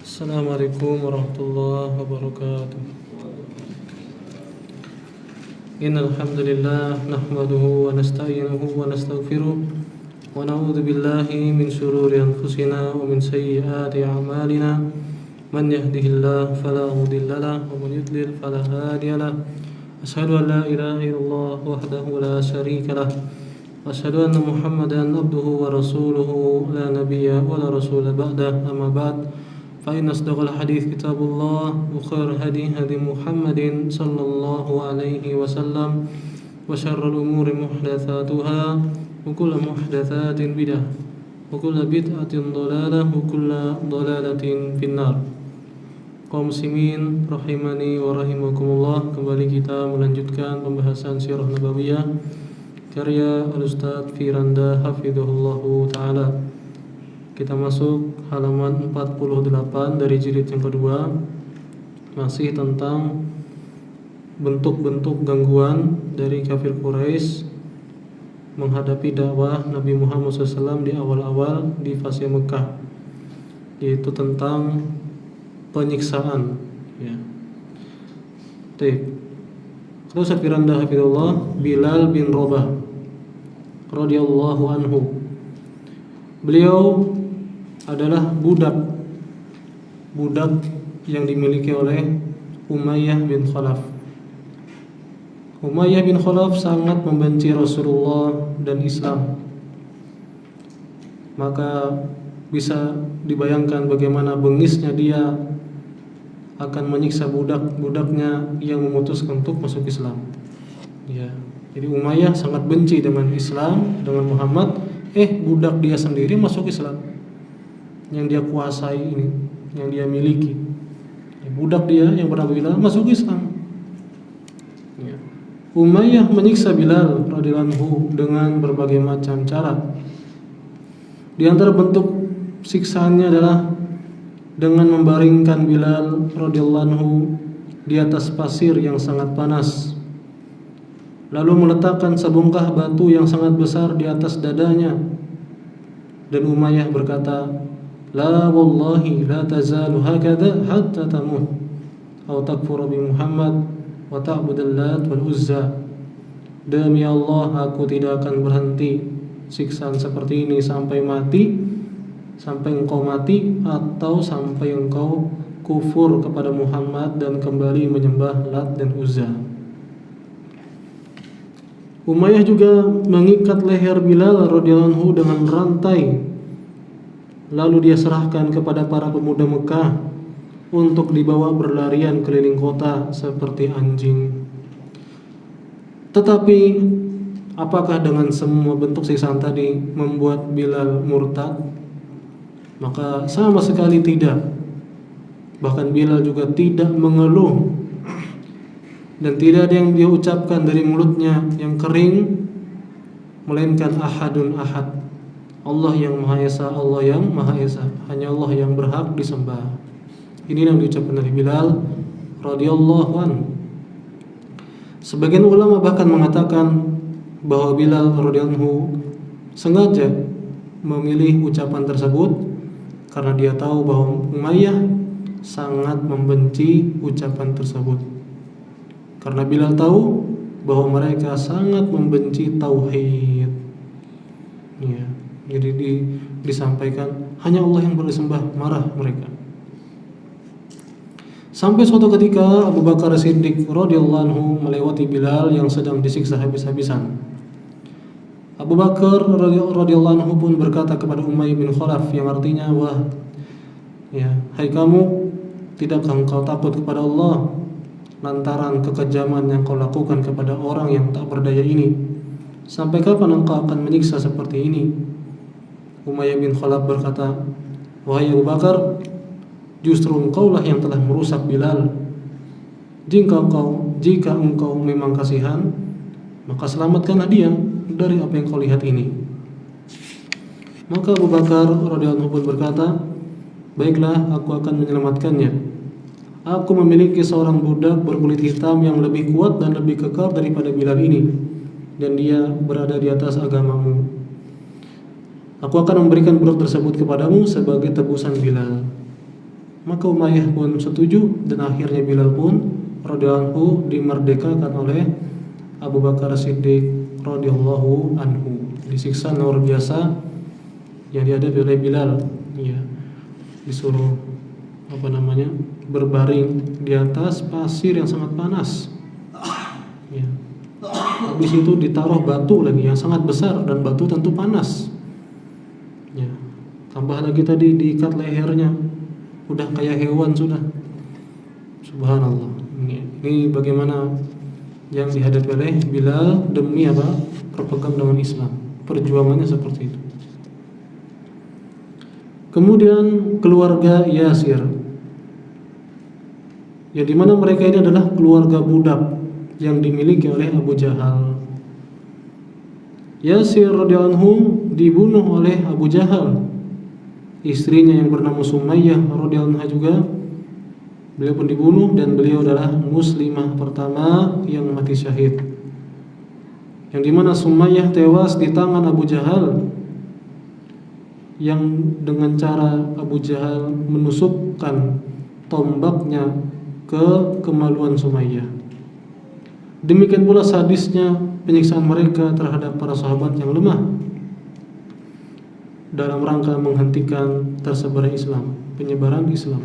Assalamualaikum warahmatullahi wabarakatuh. Innal hamdalillah nahmaduhu wa nasta'inuhu wa nastaghfiruh wa na'udzu billahi min shururi anfusina wa min sayyiati a'malina. Man yahdihillahu fala mudilla lahu wa man yudlil fala hadiya lahu. Asyhadu an la ilaha illallah wahdahu la syarika lahu wa asyhadu anna Muhammadan abduhu wa rasuluhu la nabiyya wa la rasula ba'dah. Amma ba'd. فإن أصدق الحديث كتاب الله وخير الهدي هدي محمد صلى الله عليه وسلم وشر الأمور محدثاتها وكل محدثات بدعة وكل بدعة ضلالة وكل ضلالة في النار. Kaum muslimin rahimani wa rahimakumullah, kembali kita melanjutkan pembahasan Sirah Nabawiyah karya Al-Ustaz Firanda hafizahullahu taala. Kita masuk halaman 48 dari jilid yang kedua, masih tentang bentuk-bentuk gangguan dari kafir Quraisy menghadapi dakwah Nabi Muhammad SAW di awal-awal di fase Mekah, yaitu tentang penyiksaan. Ya. Terus Firanda hafizahullah, Bilal bin Rabah radhiyallahu anhu. Beliau adalah budak yang dimiliki oleh Umayyah bin Khalaf. Umayyah bin Khalaf sangat membenci Rasulullah dan Islam. Maka bisa dibayangkan bagaimana bengisnya dia akan menyiksa budak-budaknya yang memutuskan untuk masuk Islam. Ya. Jadi Umayyah sangat benci dengan Islam, dengan Muhammad. Budak dia sendiri masuk Islam, yang dia kuasai ini, yang dia miliki. Budak dia yang bernama Bilal masuk Islam. Ya. Umayyah menyiksa Bilal radhiyallahu anhu dengan berbagai macam cara. Di antara bentuk siksaannya adalah dengan membaringkan Bilal radhiyallahu anhu di atas pasir yang sangat panas, lalu meletakkan sebongkah batu yang sangat besar di atas dadanya. Dan Umayyah berkata, la wallahi la tazalu hakadha hatta tamut aw takfur bi Muhammad wa ta'bud al-Lat wal Uzza. Demi Allah, aku tidak akan berhenti siksaan seperti ini sampai mati, sampai engkau mati atau sampai engkau kufur kepada Muhammad dan kembali menyembah Lat dan Uzza. Umayyah juga mengikat leher Bilal radhiyallahu anhu dengan rantai, lalu dia serahkan kepada para pemuda Mekah untuk dibawa berlarian keliling kota seperti anjing. Tetapi apakah dengan semua bentuk siksaan tadi membuat Bilal murtad? Maka sama sekali tidak. Bahkan Bilal juga tidak mengeluh, dan tidak ada yang dia ucapkan dari mulutnya yang kering melainkan ahadun ahad, Allah yang Maha Esa, Allah yang Maha Esa, hanya Allah yang berhak disembah. Ini yang diucapkan dari Bilal radhiyallahu anhu. Sebagian ulama bahkan mengatakan bahwa Bilal radhiyallahu anhu sengaja memilih ucapan tersebut karena dia tahu bahwa Umayyah sangat membenci ucapan tersebut. Karena Bilal tahu bahwa mereka sangat membenci tauhid. Ya, jadi disampaikan hanya Allah yang disembah, marah mereka. Sampai suatu ketika Abu Bakar Siddiq radhiyallahu anhu melewati Bilal yang sedang disiksa habis-habisan. Abu Bakar radhiyallahu anhu pun berkata kepada Umayyah bin Khalaf, yang artinya, wah, ya, hai kamu, tidakkah engkau takut kepada Allah lantaran kekejaman yang kau lakukan kepada orang yang tak berdaya ini? Sampai kapan engkau akan menyiksa seperti ini? Umayyah bin Khalaf berkata, wahai Abu Bakar, justru engkaulah yang telah merusak Bilal. Jika engkau memang kasihan, maka selamatkanlah dia dari apa yang kau lihat ini. Maka Abu Bakar radhiyallahu anhu berkata, baiklah, aku akan menyelamatkannya. Aku memiliki seorang budak berkulit hitam yang lebih kuat dan lebih kekar daripada Bilal ini. dan dia berada di atas agamamu. Aku akan memberikan budak tersebut kepadamu sebagai tebusan Bilal. Maka Umayyah pun setuju, dan akhirnya Bilal pun radhiyallahu anhu dimerdekakan oleh Abu Bakar Siddiq radhiyallahu anhu. Disiksa luar biasa yang dihadapi oleh Bilal, ya, disuruh berbaring di atas pasir yang sangat panas, ya. Habis itu ditaruh batu lagi yang sangat besar, dan batu tentu panas, ya. Tambah lagi tadi diikat lehernya, udah kayak hewan sudah. Subhanallah. Ini bagaimana yang dihadapi oleh Bilal demi apa? Berpegang dengan Islam. Perjuangannya seperti itu. Kemudian keluarga Yasir, ya, di mana mereka ini adalah keluarga budak yang dimiliki oleh Abu Jahal. Yasir radhiyallahu anhu dibunuh oleh Abu Jahal. Istrinya yang bernama Sumayyah radhiyallahu anha juga, beliau pun dibunuh, dan beliau adalah muslimah pertama yang mati syahid. Yang dimana Sumayyah tewas di tangan Abu Jahal, yang dengan cara Abu Jahal menusukkan tombaknya ke kemaluan Sumayyah. Demikian pula sadisnya penyiksaan mereka terhadap para sahabat yang lemah dalam rangka menghentikan tersebarnya Islam, penyebaran Islam.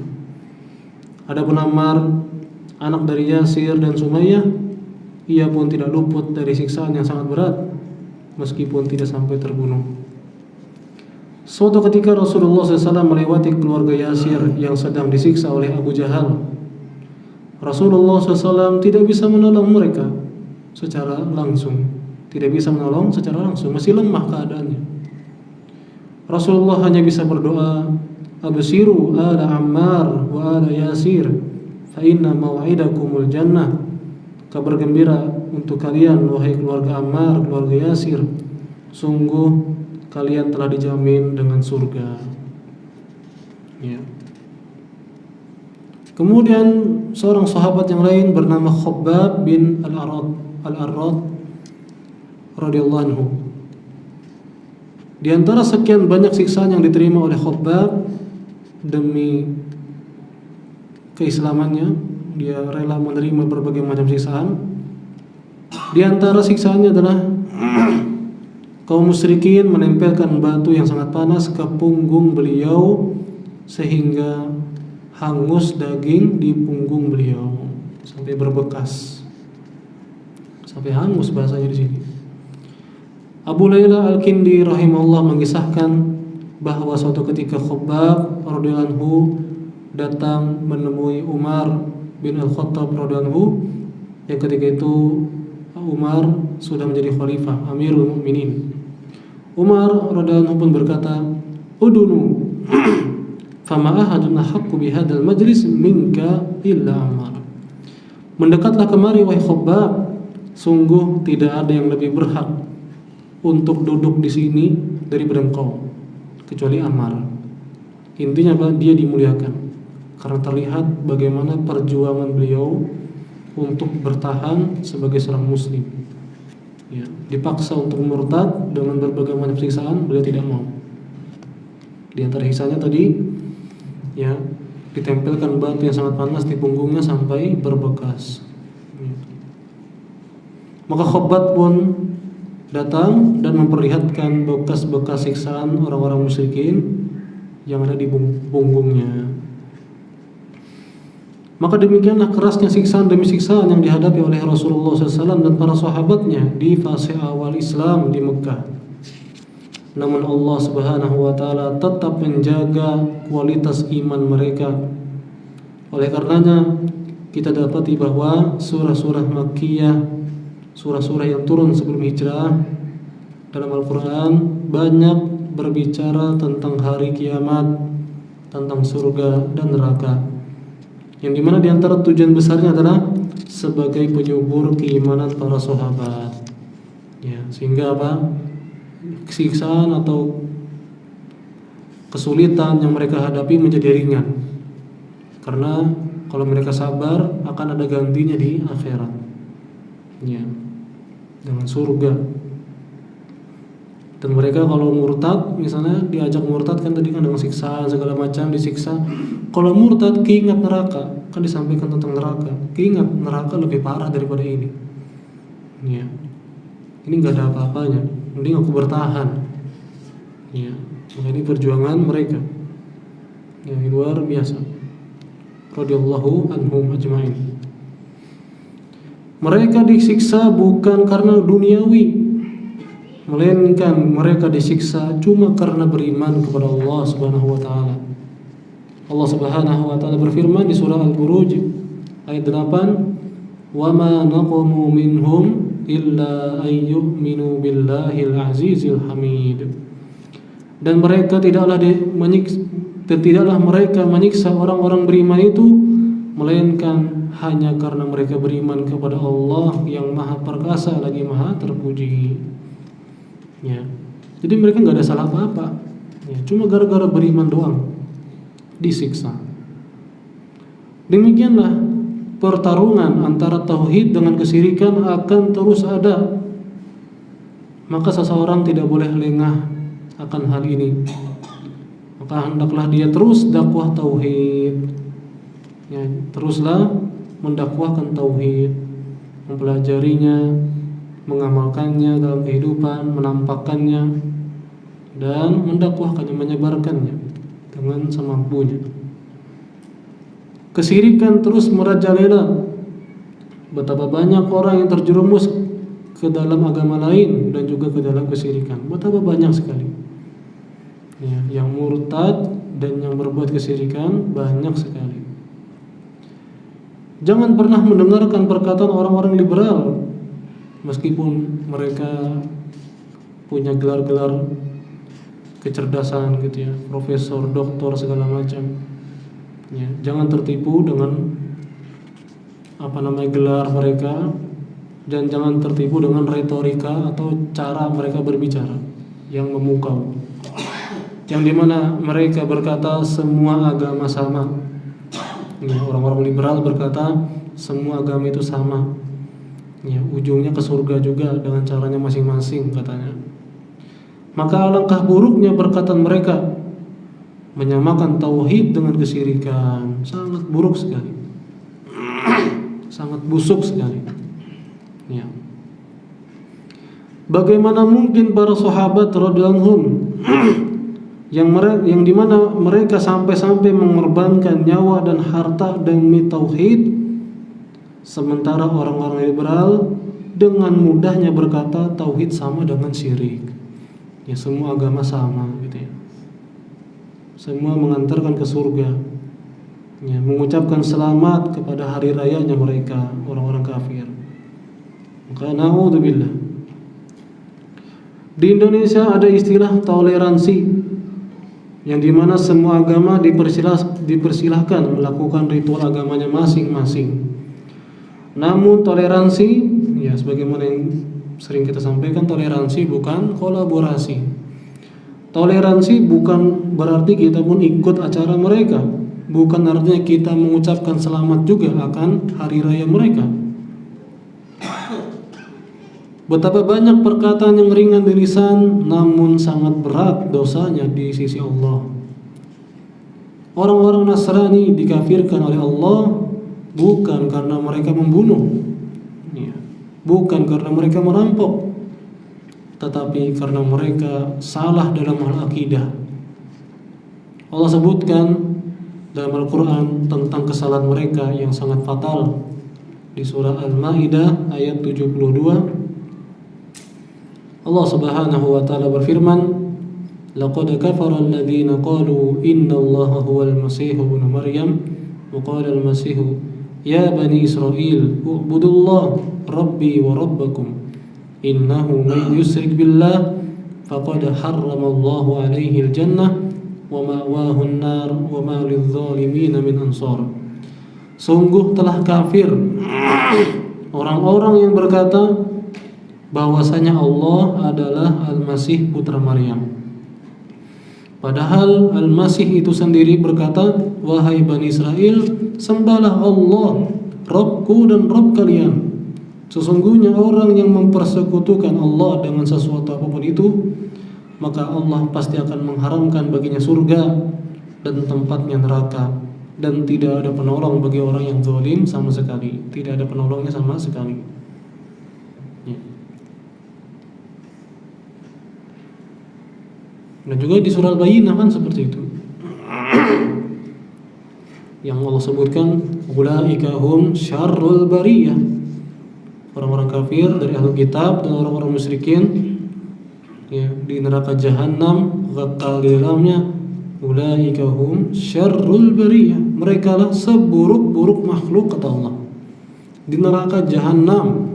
Adapun Ammar, anak dari Yasir dan Sumayyah, ia pun tidak luput dari siksaan yang sangat berat meskipun tidak sampai terbunuh. Suatu ketika Rasulullah SAW melewati keluarga Yasir yang sedang disiksa oleh Abu Jahal. Rasulullah SAW tidak bisa menolong mereka secara langsung, masih lemah keadaannya. Rasulullah hanya bisa berdoa, "Abshiru ala Ammar wa ala Yasir, fa inna maw'idakumul jannah." Kabar gembira untuk kalian wahai keluarga Ammar, keluarga Yasir, sungguh kalian telah dijamin dengan surga. Ya. Kemudian seorang sahabat yang lain bernama Khabbab bin Al-Arad radhiyallahu anhu. Di antara sekian banyak siksaan yang diterima oleh Khabbab demi keislamannya, dia rela menerima berbagai macam siksaan. Di antara siksaannya adalah kaum musyrikin menempelkan batu yang sangat panas ke punggung beliau sehingga hangus daging di punggung beliau sampai berbekas, sampai hangus bahasanya di sini. Abu Layla Al-Kindi rahimahullah mengisahkan bahwa suatu ketika Khabbab radhiyallahu anhu datang menemui Umar bin Al-Khattab radhiyallahu anhu, yang ketika itu Umar sudah menjadi khalifah, Amirul Mukminin. Umar radhiyallahu anhu pun berkata, "Udunu fama ahadun ahaqqu bihadzal majlis minka illa Ammar." Mendekatlah kemari wahai Khabbab, sungguh tidak ada yang lebih berhak untuk duduk di sini daripada engkau kecuali Ammar. Intinya apa? Dia dimuliakan karena terlihat bagaimana perjuangan beliau untuk bertahan sebagai seorang muslim. Ya, dipaksa untuk murtad dengan berbagai macam siksaan, beliau tidak mau. Di antara siksanya tadi, ya, ditempelkan batu yang sangat panas di punggungnya sampai berbekas. Ya. Maka Khabbab pun datang dan memperlihatkan bekas-bekas siksaan orang-orang musyrikin yang ada di punggungnya. Maka demikianlah kerasnya siksaan demi siksaan yang dihadapi oleh Rasulullah SAW dan para sahabatnya di fase awal Islam di Mekah. Namun Allah Subhanahu wa Ta'ala tetap menjaga kualitas iman mereka. Oleh karenanya kita dapati bahwa surah-surah Makkiyah, surah-surah yang turun sebelum hijrah dalam Al-Quran banyak berbicara tentang hari kiamat, tentang surga dan neraka, yang dimana diantara tujuan besarnya adalah sebagai penyubur keimanan para sahabat. Ya, sehingga apa? Siksaan atau kesulitan yang mereka hadapi menjadi ringan. Karena kalau mereka sabar akan ada gantinya di akhirat. Ya. dengan surga. Dan mereka kalau murtad, misalnya diajak murtad kan tadi kan dengan siksaan segala macam disiksa. Kalau murtad keingat neraka, kan disampaikan tentang neraka. Keingat neraka lebih parah daripada ini. Ya. Ini nggak ada apa-apanya. Mending aku bertahan. Ya. Ini perjuangan mereka. Yang luar biasa. Radhiyallahu anhum ajma'in. Mereka disiksa bukan karena duniawi, melainkan mereka disiksa cuma karena beriman kepada Allah Subhanahu wa taala. Allah Subhanahu wa taala berfirman di surah Al-Buruj ayat 8, "Wa ma naqamu minhum illa ay yu'minu billahil azizil hamid." Dan mereka tidaklah mereka menyiksa orang-orang beriman itu melainkan hanya karena mereka beriman kepada Allah yang Maha Perkasa lagi Maha Terpuji. Ya. Jadi mereka nggak ada salah apa-apa. Ya, cuma gara-gara beriman doang disiksa. Demikianlah pertarungan antara tauhid dengan kesyirikan akan terus ada. Maka seseorang tidak boleh lengah akan hal ini. Maka hendaklah dia terus dakwah tauhid. Ya, teruslah mendakwahkan tauhid, mempelajarinya, mengamalkannya dalam kehidupan, menampakkannya, dan mendakwahkannya, menyebarkannya dengan semampunya. Kesyirikan terus merajalela. Betapa banyak orang yang terjerumus ke dalam agama lain dan juga ke dalam kesyirikan. Betapa banyak sekali. Ya, yang murtad dan yang berbuat kesyirikan banyak sekali. Jangan pernah mendengarkan perkataan orang-orang liberal, meskipun mereka punya gelar-gelar kecerdasan gitu ya, profesor, doktor segala macam. Ya, jangan tertipu dengan gelar mereka, dan jangan tertipu dengan retorika atau cara mereka berbicara yang memukau. Yang dimana mereka berkata semua agama sama. Ya, orang-orang liberal berkata semua agama itu sama. Ya, ujungnya ke surga juga dengan caranya masing-masing katanya. Maka alangkah buruknya perkataan mereka menyamakan tauhid dengan kesyirikan. Sangat buruk sekali. Sangat busuk sekali. Ya. Bagaimana mungkin para sahabat radhiyallahu anhum yang dimana mereka sampai-sampai mengorbankan nyawa dan harta demi tauhid, sementara orang-orang liberal dengan mudahnya berkata tauhid sama dengan syirik. Ya, semua agama sama gitu ya. Semua mengantarkan ke surga. Ya, mengucapkan selamat kepada hari rayanya mereka, orang-orang kafir. Maka naudzubillah. Di Indonesia ada istilah toleransi, yang dimana semua agama dipersilahkan melakukan ritual agamanya masing-masing. Namun toleransi, ya sebagaimana yang sering kita sampaikan, toleransi bukan kolaborasi. Toleransi bukan berarti kita pun ikut acara mereka, bukan artinya kita mengucapkan selamat juga akan hari raya mereka. Betapa banyak perkataan yang ringan di lisan namun sangat berat dosanya di sisi Allah. Orang-orang Nasrani dikafirkan oleh Allah bukan karena mereka membunuh, ya, bukan karena mereka merampok, tetapi karena mereka salah dalam hal akidah. Allah sebutkan dalam Al-Quran tentang kesalahan mereka yang sangat fatal di surah Al-Maidah ayat 72. Allah Subhanahu wa taala berfirman, "Laqad kafara alladziina qalu innallaha huwal masiih ibnu Maryam wa qala al-masiih ya bani Israil u'budullaha rabbi wa rabbakum innahu man yusyrik billah faqad harramallahu 'alaihi al-jannah wa ma'wahu an-nar wa ma lidh-dhalimin min ansar." Sungguh telah kafir orang-orang yang berkata bahwasanya Allah adalah Al-Masih putra Maryam. Padahal Al-Masih itu sendiri berkata, "Wahai Bani Israel, sembahlah Allah, Rabbku dan Rabb kalian, Sesungguhnya orang yang mempersekutukan Allah dengan sesuatu apapun itu, maka Allah pasti akan mengharamkan baginya surga dan tempatnya neraka, dan tidak ada penolong bagi orang yang zalim sama sekali. Tidak ada penolongnya sama sekali. Ya. Dan juga di surah Al-Bayyinah kan seperti itu. Yang Allah sebutkan, ulaika hum syarrul bariyah. Orang-orang kafir dari ahli kitab dan orang-orang musyrikin, ya, di neraka jahanam, kekal di dalamnya. Ulaika hum syarrul bariyah. Mereka lah seburuk-buruk makhluk, kata Allah. Di neraka jahanam,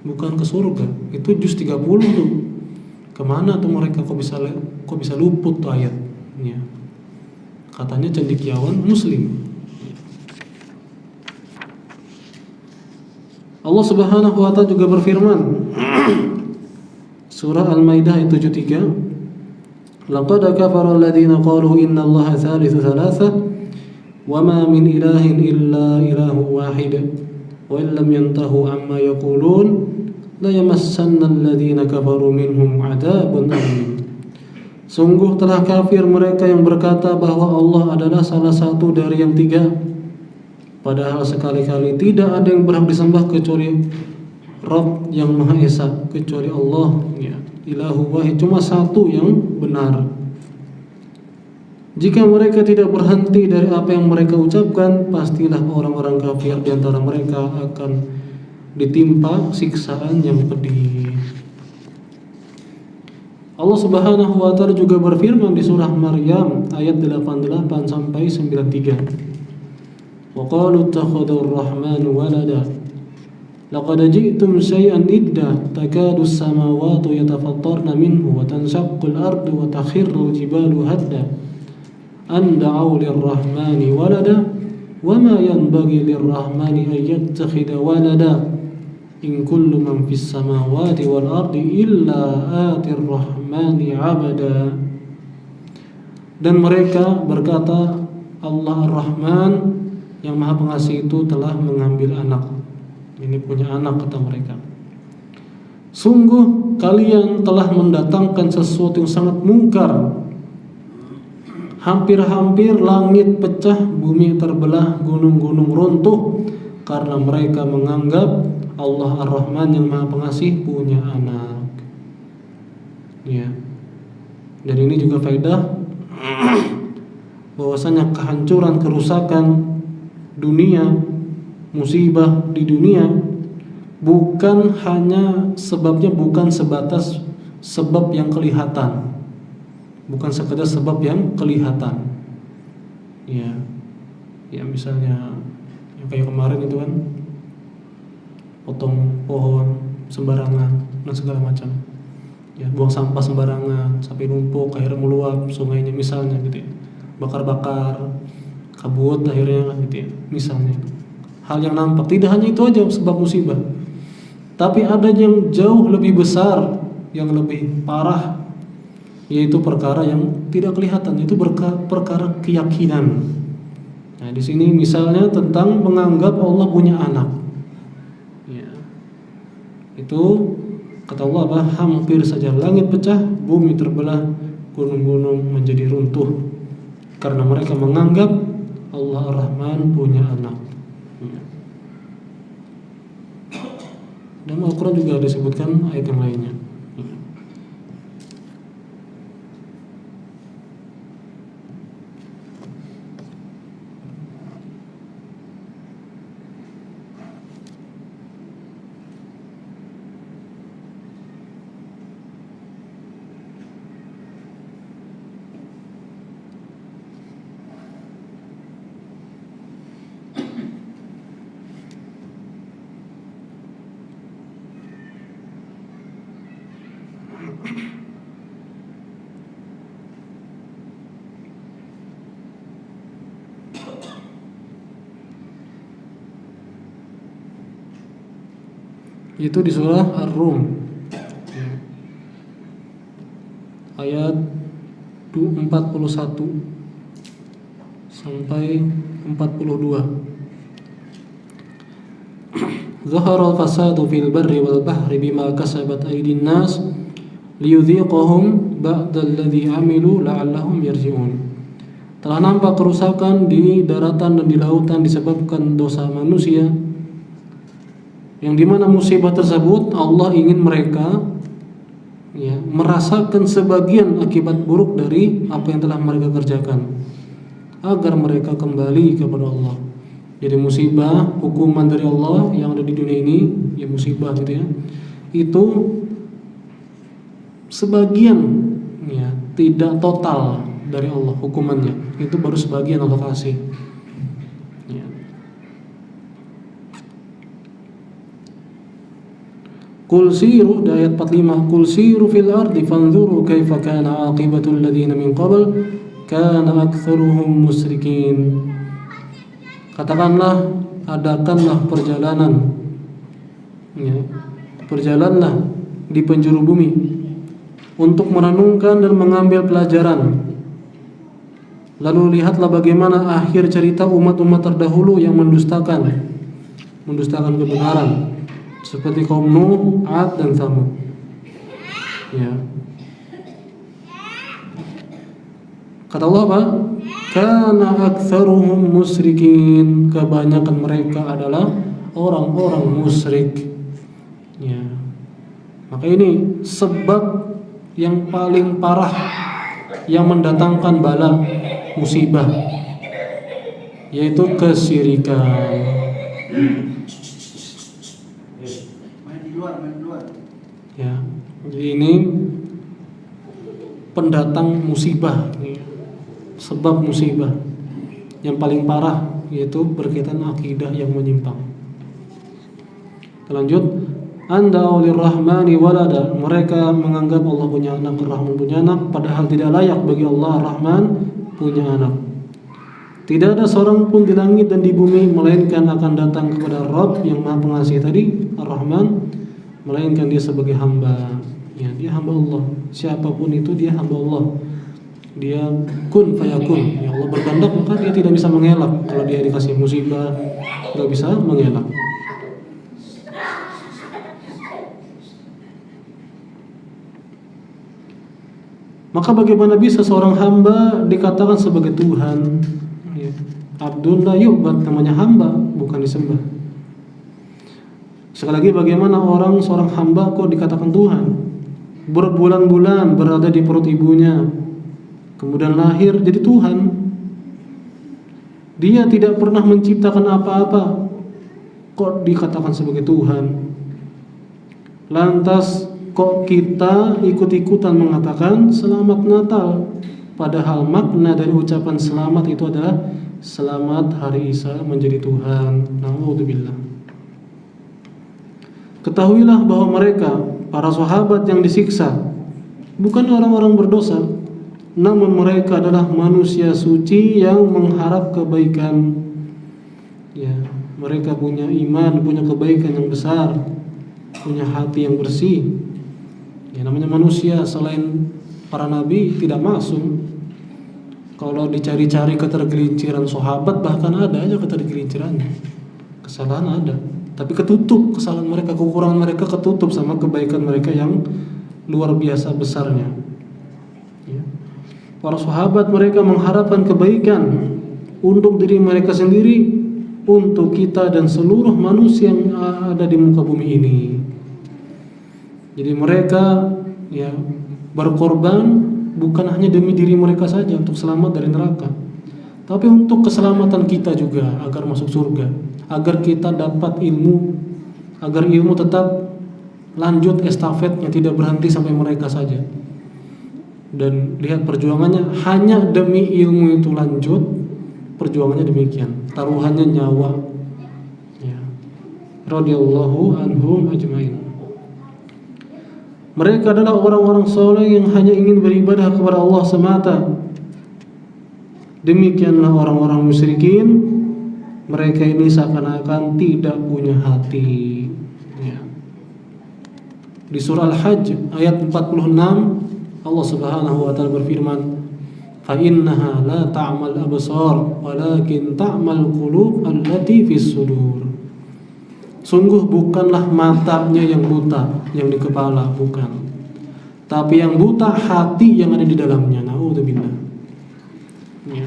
bukan ke surga. Itu juz 30 tuh. Kemana tuh mereka, kok bisa luput tuh ayat, ya. Katanya cendekiawan muslim. Allah Subhanahu wa ta'ala juga berfirman surah Al-Maidah ayat 73, laqad kafara alladziina qalu inna allaha thalithu thalatha wa ma min ilahin illa ilahu wahid wa illam yantahu amma yaqulun la yamassanna alladziina kafaru minhum 'adzabun alim. Sungguh telah kafir mereka yang berkata bahwa Allah adalah salah satu dari yang tiga, padahal sekali-kali tidak ada yang berhak disembah kecuali Rabb yang Maha Esa, kecuali Allah, ya. Ilahu wahid, cuma satu yang benar. Jika mereka tidak berhenti dari apa yang mereka ucapkan, pastilah orang-orang kafir di antara mereka akan ditimpa siksaan yang pedih. Allah Subhanahu wa ta'ala juga berfirman di surah Maryam ayat 88 sampai 93. وَقَالُوا اتَّخَذَ الرَّحْمَنُ وَلَدًا لَقَدْ جِئْتُمْ شَيْئًا إِدًّا تَكَادُ السَّمَاوَاتُ يَتَفَطَّرْنَ مِنْهُ وَتَنشَقُّ الْأَرْضُ وَتَخِرُّ الْجِبَالُ هَدًّا أَنْ دَعَوْا لِلرَّحْمَنِ وَلَدًا وَمَا يَنبَغِي لِلرَّحْمَنِ أَنْ يَتَّخِذَ وَلَدًا إِنْ كُلُّ مَنْ فِي السَّمَاوَاتِ وَالْأَرْضِ إِلَّا آتِي الرَّحْمَنِ عَبْدًا. Dan mereka berkata, Allah Ar-Rahman yang Maha Pengasih itu telah mengambil anak. Ini punya anak, kata mereka. Sungguh kalian telah mendatangkan sesuatu yang sangat mungkar. Hampir-hampir langit pecah, bumi terbelah, gunung-gunung runtuh, karena mereka menganggap Allah Ar-Rahman yang Maha Pengasih punya anak. Ya. Dan ini juga faedah bahwasanya kehancuran, kerusakan dunia, musibah di dunia bukan hanya sebabnya, bukan sebatas sebab yang kelihatan, bukan sekedar sebab yang kelihatan, ya, ya misalnya yang kayak kemarin itu kan, potong pohon sembarangan dan segala macam, ya, buang sampah sembarangan sampai numpuk akhirnya meluap sungainya misalnya gitu ya, bakar-bakar kabut akhirnya gitu ya, misalnya. Hal yang nampak, tidak hanya itu aja sebab musibah, tapi ada yang jauh lebih besar, yang lebih parah, yaitu perkara yang tidak kelihatan, yaitu perkara keyakinan. Nah, di sini misalnya tentang menganggap Allah punya anak. Ya. Itu kata Allah apa? Hampir saja langit pecah, bumi terbelah, gunung-gunung menjadi runtuh, karena mereka menganggap Allah Ar-Rahman punya anak. Dan Al-Quran juga disebutkan ayat yang lainnya. Itu di surah Ar-Rum ayat 41 sampai 42. Zahara al-fasadu fil barri wal bahri bima kasabat aydin nas liyudhiqahum ba'dalladzi amilu la'allahum yarji'un. Telah nampak kerusakan di daratan dan di lautan disebabkan dosa manusia, yang dimana musibah tersebut Allah ingin mereka merasakan sebagian akibat buruk dari apa yang telah mereka kerjakan, agar mereka kembali kepada Allah. Jadi musibah, hukuman dari Allah yang ada di dunia ini, ya musibah gitu ya, itu sebagian, ya, tidak total dari Allah hukumannya, itu baru sebagian Allah kasih. Ya. Qul siru, di ayat 45, Qul siru fil ardi fanzuru kaifa kana aqibatul ladzina min qabl kana aktsaruhum musyrikin. Katakanlah, adakanlah perjalanan, ya, berjalanlah di penjuru bumi untuk merenungkan dan mengambil pelajaran. Lalu lihatlah bagaimana akhir cerita umat-umat terdahulu yang mendustakan kebenaran, seperti kaum Nuh, 'Ad dan Tsamud. Ya. Kata Allah apa? Kana aktsaruhum musyrikin, kebanyakan mereka adalah orang-orang musyrik. Ya. Maka ini sebab yang paling parah yang mendatangkan bala musibah, yaitu kesyirikan. Ya, jadi ini pendatang musibah, sebab musibah yang paling parah, yaitu berkaitan akidah yang menyimpang. Lanjut, anda aulir rahmani walada, mereka menganggap Allah punya anak, Rahman punya anak, padahal tidak layak bagi Allah Rahman punya anak. Tidak ada seorang pun di langit dan di bumi melainkan akan datang kepada Rabb yang Maha Pengasih tadi, Ar-Rahman, melainkan dia sebagai hamba. Ya, dia hamba Allah. Siapapun itu dia hamba Allah. Dia kun fayakun. Ya, Allah berkehendak maka dia tidak bisa mengelak. Kalau dia dikasih musibah, tidak bisa mengelak. Maka bagaimana bisa seorang hamba dikatakan sebagai Tuhan? Ya. Abdun la yu'bad, namanya hamba, bukan disembah. Sekali lagi, bagaimana seorang hamba kok dikatakan Tuhan? Berbulan-bulan berada di perut ibunya, kemudian lahir jadi Tuhan. Dia tidak pernah menciptakan apa-apa, kok dikatakan sebagai Tuhan? Lantas kok kita ikut-ikutan mengatakan selamat Natal, padahal makna dari ucapan selamat itu adalah selamat hari Isa menjadi Tuhan. Na'udzubillah. Ketahuilah bahwa mereka, para sahabat yang disiksa, bukan orang-orang berdosa, namun mereka adalah manusia suci yang mengharap kebaikan. Ya, mereka punya iman, punya kebaikan yang besar, punya hati yang bersih. Ya, namanya manusia, selain para nabi tidak masuk. Kalau dicari-cari ketergelinciran sahabat, bahkan ada aja ketergelincirannya, kesalahan ada, tapi ketutup kesalahan mereka, kekurangan mereka ketutup sama kebaikan mereka yang luar biasa besarnya. Ya. Para sahabat mereka mengharapkan kebaikan untuk diri mereka sendiri, untuk kita dan seluruh manusia yang ada di muka bumi ini. Jadi mereka ya berkorban bukan hanya demi diri mereka saja untuk selamat dari neraka, tapi untuk keselamatan kita juga agar masuk surga, agar kita dapat ilmu, agar ilmu tetap lanjut estafetnya, tidak berhenti sampai mereka saja. Dan lihat perjuangannya, hanya demi ilmu itu lanjut, perjuangannya demikian, taruhannya nyawa. Ya. Radhiyallahu anhum ajmain. Mereka adalah orang-orang soleh yang hanya ingin beribadah kepada Allah semata. Demikianlah orang-orang musyrikin, mereka ini seakan-akan tidak punya hati. Ya. Di surah Al-Hajj ayat 46 Allah Subhanahu wa taala berfirman, "Fa innaha la ta'mal absar, walakin ta'mal qulub allati fis sudur." Sungguh bukanlah matanya yang buta, yang di kepala, bukan. Tapi yang buta hati yang ada di dalamnya. Na'udzubillah. Ya.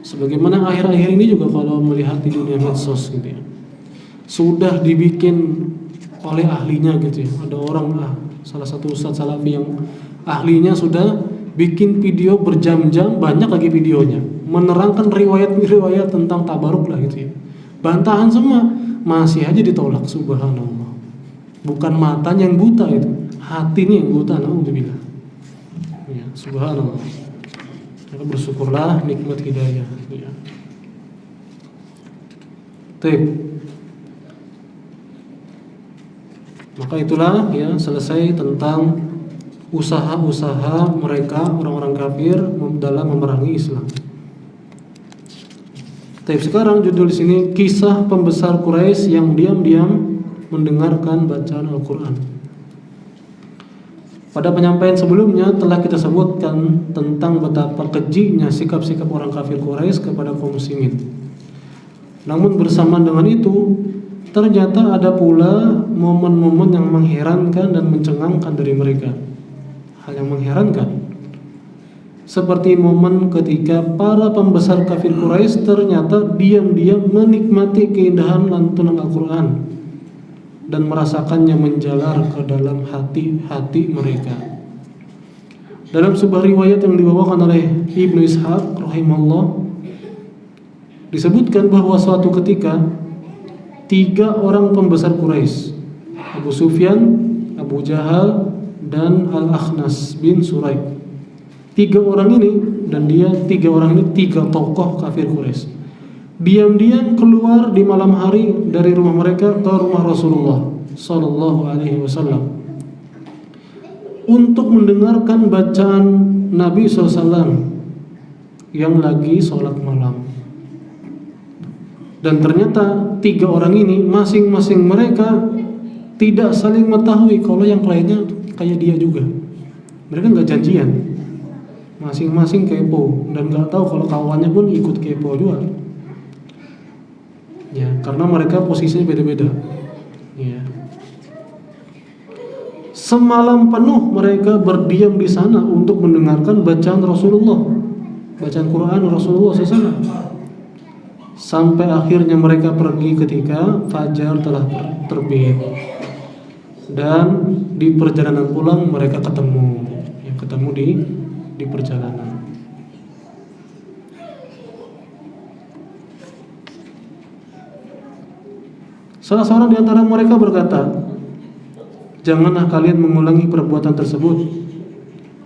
Sebagaimana akhir-akhir ini juga kalau melihat di dunia medsos gitu ya, sudah dibikin oleh ahlinya gitu ya. Ada orang salah satu ustadz salafi yang ahlinya sudah bikin video berjam-jam, banyak lagi videonya, menerangkan riwayat-riwayat tentang tabaruk lah gitu ya. Bantahan semua, masih aja ditolak. Subhanallah. Bukan matanya yang buta itu, hatinya yang buta. Na'udzubillah. Ya, subhanallah. Maka bersyukurlah nikmat hidayah. Ya. Maka itulah ya, selesai tentang usaha-usaha mereka orang-orang kafir dalam memerangi Islam. Sekarang judul di sini kisah pembesar Quraisy yang diam-diam mendengarkan bacaan Al-Quran. Pada penyampaian sebelumnya telah kita sebutkan tentang betapa kejinya sikap-sikap orang kafir Quraisy kepada kaum muslimin. Namun bersamaan dengan itu, ternyata ada pula momen-momen yang mengherankan dan mencengangkan dari mereka. Hal yang mengherankan, seperti momen ketika para pembesar kafir Quraisy ternyata diam-diam menikmati keindahan lantunan Al-Quran dan merasakannya menjalar ke dalam hati-hati mereka. Dalam sebuah riwayat yang dibawakan oleh Ibnu Ishaq rahimahullah, disebutkan bahwa suatu ketika 3 orang pembesar Quraisy, Abu Sufyan, Abu Jahal, dan Al-Akhnas bin Suraik, 3 orang ini dan 3 orang ini 3 tokoh kafir Quraisy, diam-diam keluar di malam hari dari rumah mereka ke rumah Rasulullah Sallallahu Alaihi Wasallam untuk mendengarkan bacaan Nabi SAW yang lagi sholat malam. Dan ternyata 3 orang ini masing-masing mereka tidak saling mengetahui kalau yang lainnya kayak dia juga. Mereka nggak janjian, masing-masing kepo dan nggak tahu kalau kawannya pun ikut kepo juga. Ya, karena mereka posisinya beda-beda. Ya. Semalam penuh mereka berdiam di sana untuk mendengarkan bacaan Rasulullah, bacaan Quran Rasulullah SAW. Sampai akhirnya mereka pergi ketika fajar telah terbit. Dan di perjalanan pulang mereka ketemu di perjalanan. Salah seorang di antara mereka berkata, "Janganlah kalian mengulangi perbuatan tersebut,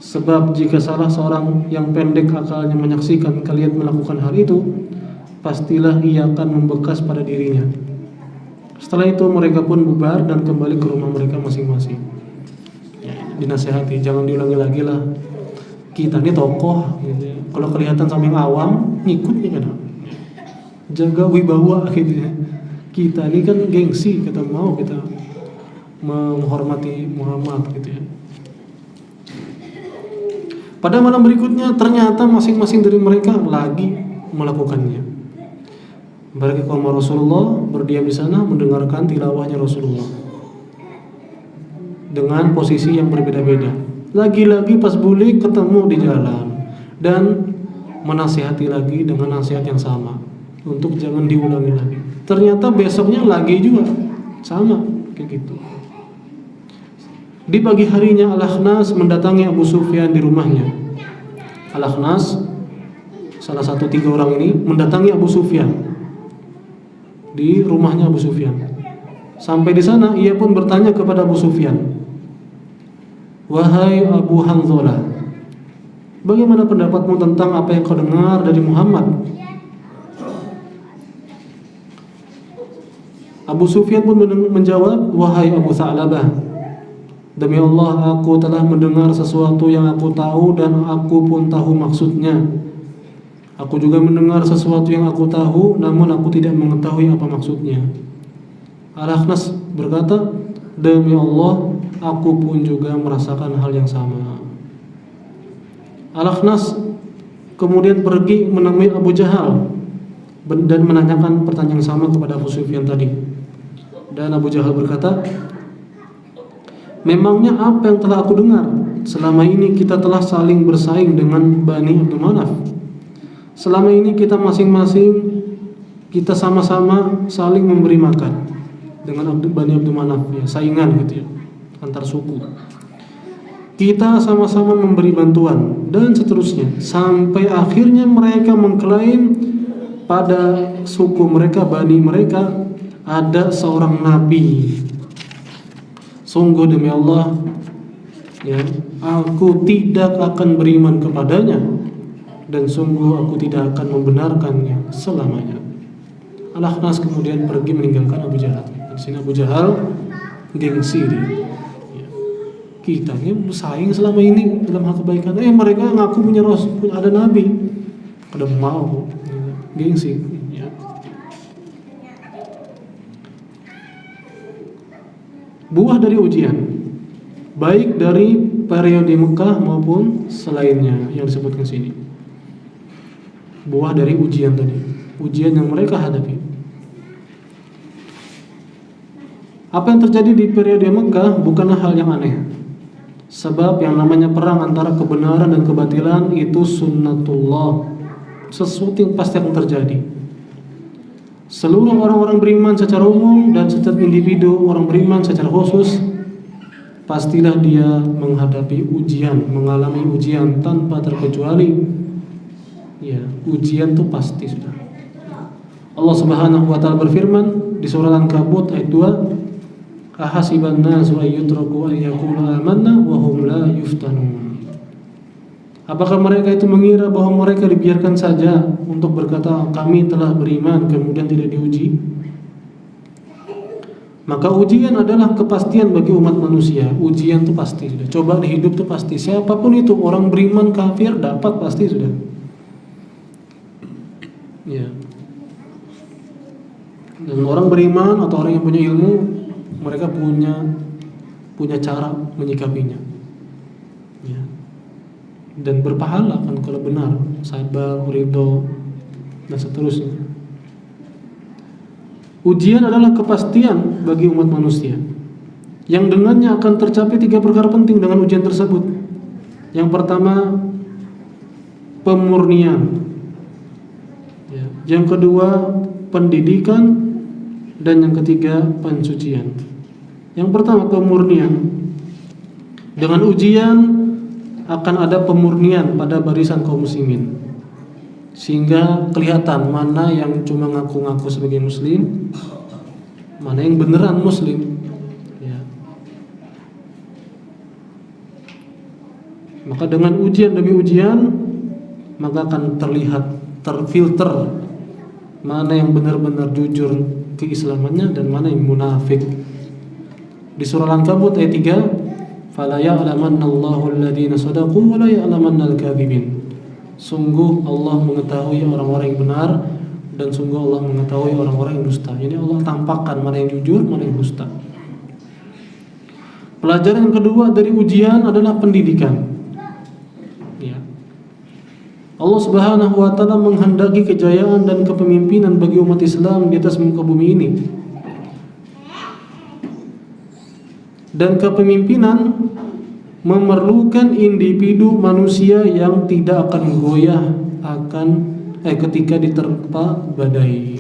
sebab jika salah seorang yang pendek akalnya menyaksikan kalian melakukan hal itu, pastilah ia akan membekas pada dirinya." Setelah itu mereka pun bubar dan kembali ke rumah mereka masing-masing. Dinasehati, jangan diulangi lagi lah. Kita ini tokoh, gitu ya. Kalau kelihatan sama yang awam, ngikutnya kan. Jaga wibawa, gitu ya. Kita ini kan gengsi, kita menghormati Muhammad, gitu ya. Pada malam berikutnya ternyata masing-masing dari mereka lagi melakukannya. Mereka ke rumah Rasulullah, berdiam di sana mendengarkan tilawahnya Rasulullah dengan posisi yang berbeda-beda. Lagi-lagi pas bulik ketemu di jalan dan menasihati lagi dengan nasihat yang sama untuk jangan diulangi lagi. Ternyata besoknya lagi juga sama kayak gitu. Di pagi harinya Al-Akhnas mendatangi Abu Sufyan di rumahnya. Al-Akhnas, salah satu 3 orang ini, mendatangi Abu Sufyan di rumahnya Abu Sufyan. Sampai di sana ia pun bertanya kepada Abu Sufyan, "Wahai Abu Hanzalah, bagaimana pendapatmu tentang apa yang kau dengar dari Muhammad?" Abu Sufyan pun menjawab, "Wahai Abu Tha'labah, demi Allah aku telah mendengar sesuatu yang aku tahu dan aku pun tahu maksudnya. Aku juga mendengar sesuatu yang aku tahu, namun aku tidak mengetahui apa maksudnya." Al-Akhnas berkata, "Demi Allah, aku pun juga merasakan hal yang sama." Al-Akhnas kemudian pergi menemui Abu Jahal dan menanyakan pertanyaan yang sama kepada Abu Sufyan tadi. Dan Abu Jahal berkata, memangnya apa yang telah aku dengar? Selama ini kita telah saling bersaing dengan Bani Abdul Manaf. Selama ini kita masing-masing, kita sama-sama saling memberi makan dengan Bani Abdul Manaf, ya, saingan gitu ya, antar suku. Kita sama-sama memberi bantuan dan seterusnya, sampai akhirnya mereka mengklaim pada suku mereka, Bani mereka, ada seorang nabi. Sungguh demi Allah, ya, aku tidak akan beriman kepadanya, dan sungguh aku tidak akan membenarkannya selamanya. Al-Akhnas kemudian pergi meninggalkan Abu Jahal. Di sini Abu Jahal gengsi dia. Ya. Kita ini bersaing selama ini dalam hal kebaikan. Mereka ngaku punya rasul, ada nabi, pada mau, ya. Gengsi. Ya. Buah dari ujian, baik dari periode Mekah maupun selainnya yang disebutkan sini. Buah dari ujian tadi, ujian yang mereka hadapi. Apa yang terjadi di periode Mekah bukanlah hal yang aneh. Sebab yang namanya perang antara kebenaran dan kebatilan itu sunnatullah, sesuatu yang pasti akan terjadi. Seluruh orang-orang beriman secara umum dan setiap individu orang beriman secara khusus, pastilah dia menghadapi ujian, mengalami ujian tanpa terkecuali. Ya, ujian itu pasti sudah. Allah Subhanahu wa taala berfirman di surah Al-Ankabut ayat 2, ahasiban nasu ayyutraku an yaqulu amanna wa hum la yuftanun. Apakah mereka itu mengira bahwa mereka dibiarkan saja untuk berkata kami telah beriman kemudian tidak diuji? Maka ujian adalah kepastian bagi umat manusia. Ujian itu pasti sudah. Cobaan hidup itu pasti. Siapapun itu, orang beriman, kafir, dapat pasti sudah. Ya. Dan orang beriman atau orang yang punya ilmu, mereka punya cara menyikapinya, ya. Dan berpahala kan kalau benar, sabar, ridho, dan seterusnya. Ujian adalah kepastian bagi umat manusia, yang dengannya akan tercapai 3 perkara penting dengan ujian tersebut. Yang pertama, pemurnian, ya. Yang kedua, pendidikan, dan yang ketiga, pensucian. Yang pertama, pemurnian. Dengan ujian akan ada pemurnian pada barisan kaum muslimin, sehingga kelihatan mana yang cuma ngaku-ngaku sebagai muslim, mana yang beneran muslim, ya. Maka dengan ujian demi ujian, maka akan terlihat, terfilter mana yang benar-benar jujur keislamannya dan mana yang munafik. Di surah Al-Ankabut ayat 3, fala ya'lamanna Allahu alladhina shadaqu wa la ya'lamanna al-kadhibin. Sungguh Allah mengetahui orang-orang yang benar, dan sungguh Allah mengetahui orang-orang yang dusta. Jadi Allah tampakkan mana yang jujur, mana yang dusta. Pelajaran yang kedua dari ujian adalah pendidikan, ya. Allah Subhanahu wa taala menghendaki kejayaan dan kepemimpinan bagi umat Islam di atas muka bumi ini. Dan kepemimpinan memerlukan individu manusia yang tidak akan goyah ketika diterpa badai,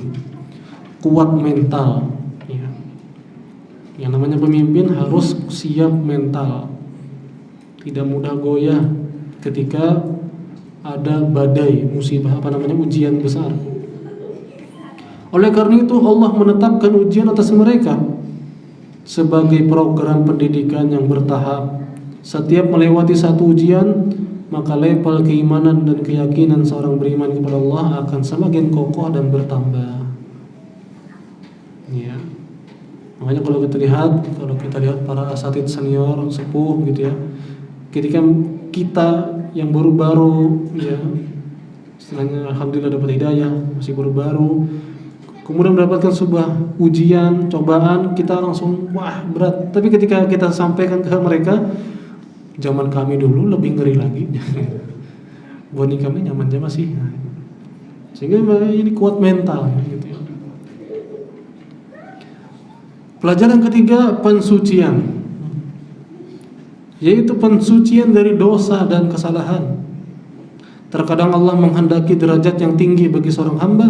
kuat mental, ya. Yang namanya pemimpin harus siap mental, tidak mudah goyah ketika ada badai, musibah, ujian besar. Oleh karena itu Allah menetapkan ujian atas mereka sebagai program pendidikan yang bertahap. Setiap melewati satu ujian, maka level keimanan dan keyakinan seorang beriman kepada Allah akan semakin kokoh dan bertambah, ya. Makanya kalau kita lihat para asatid senior, sepuh gitu ya, ketika kita yang baru-baru, ya, istilahnya alhamdulillah dapat hidayah, masih baru-baru, kemudian mendapatkan sebuah ujian, cobaan, kita langsung wah berat. Tapi ketika kita sampaikan ke mereka, zaman kami dulu lebih ngeri lagi. Buat ini kami nyaman aja masih. Sehingga ini kuat mental, gitu ya. Pelajaran ketiga, pensucian, yaitu pensucian dari dosa dan kesalahan. Terkadang Allah menghendaki derajat yang tinggi bagi seorang hamba,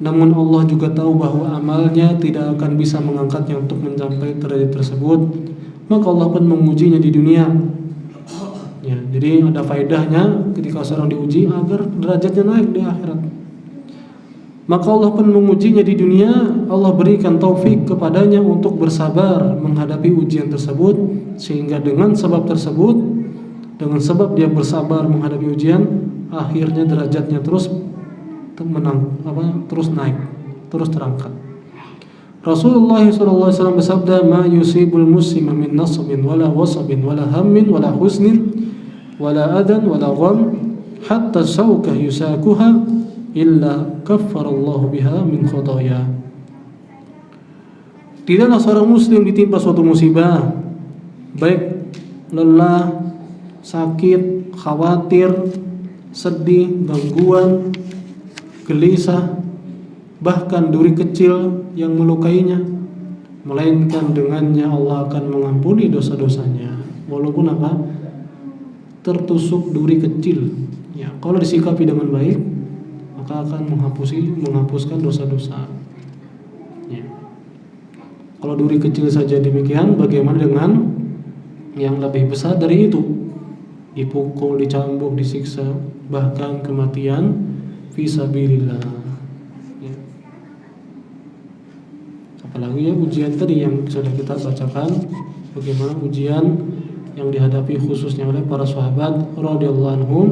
namun Allah juga tahu bahwa amalnya tidak akan bisa mengangkatnya untuk mencapai derajat tersebut. Maka Allah pun mengujinya di dunia. Ya, jadi ada faedahnya ketika seorang diuji agar derajatnya naik di akhirat. Maka Allah pun mengujinya di dunia. Allah berikan taufik kepadanya untuk bersabar menghadapi ujian tersebut, sehingga dengan sebab tersebut, dengan sebab dia bersabar menghadapi ujian, akhirnya derajatnya terus naik, terus terangkat. Rasulullah SAW bersabda, "Ma yusibul muslima min nasbin wala wasabin wala hammin wala husnin wala adan wala gham hatta sawkah yusakuha illa kaffarallahu biha min khotaya." Tidaklah seorang muslim ditimpa suatu musibah, baik lelah, sakit, khawatir, sedih, gangguan, gelisah, bahkan duri kecil yang melukainya, melainkan dengannya Allah akan mengampuni dosa-dosanya, walaupun tertusuk duri kecil. Ya, kalau disikapi dengan baik, maka akan menghapuskan dosa-dosa. Ya. Kalau duri kecil saja demikian, bagaimana dengan yang lebih besar dari itu? Dipukul, dicambuk, disiksa, bahkan kematian fisabilillah. Ya. Apalagi ya ujian tadi yang sudah kita bacakan, bagaimana ujian yang dihadapi khususnya oleh para sahabat radhiyallahu anhum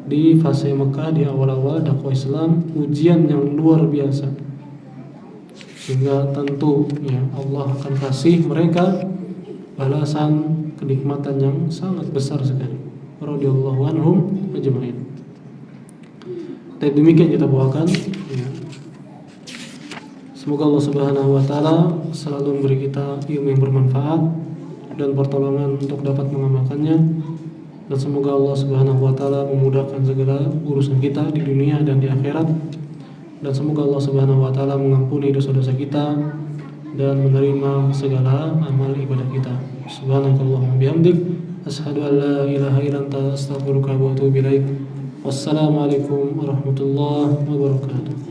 di fase Mekah, di awal-awal dakwah Islam, ujian yang luar biasa, sehingga tentu ya Allah akan kasih mereka balasan kenikmatan yang sangat besar sekali. Radhiyallahu anhum ajma'in. Dan demikian kita bawakan ya. Semoga Allah Subhanahu wa taala selalu memberi kita ilmu yang bermanfaat dan pertolongan untuk dapat mengamalkannya, dan semoga Allah Subhanahu wa taala memudahkan segala urusan kita di dunia dan di akhirat, dan semoga Allah Subhanahu wa taala mengampuni dosa-dosa kita dan menerima segala amal ibadah kita. Subhanakallahumma bihamdik, asyhadu an la ilaha illa anta, astaghfiruka wa atubu ilaik. Wassalamualaikum warahmatullahi wabarakatuh.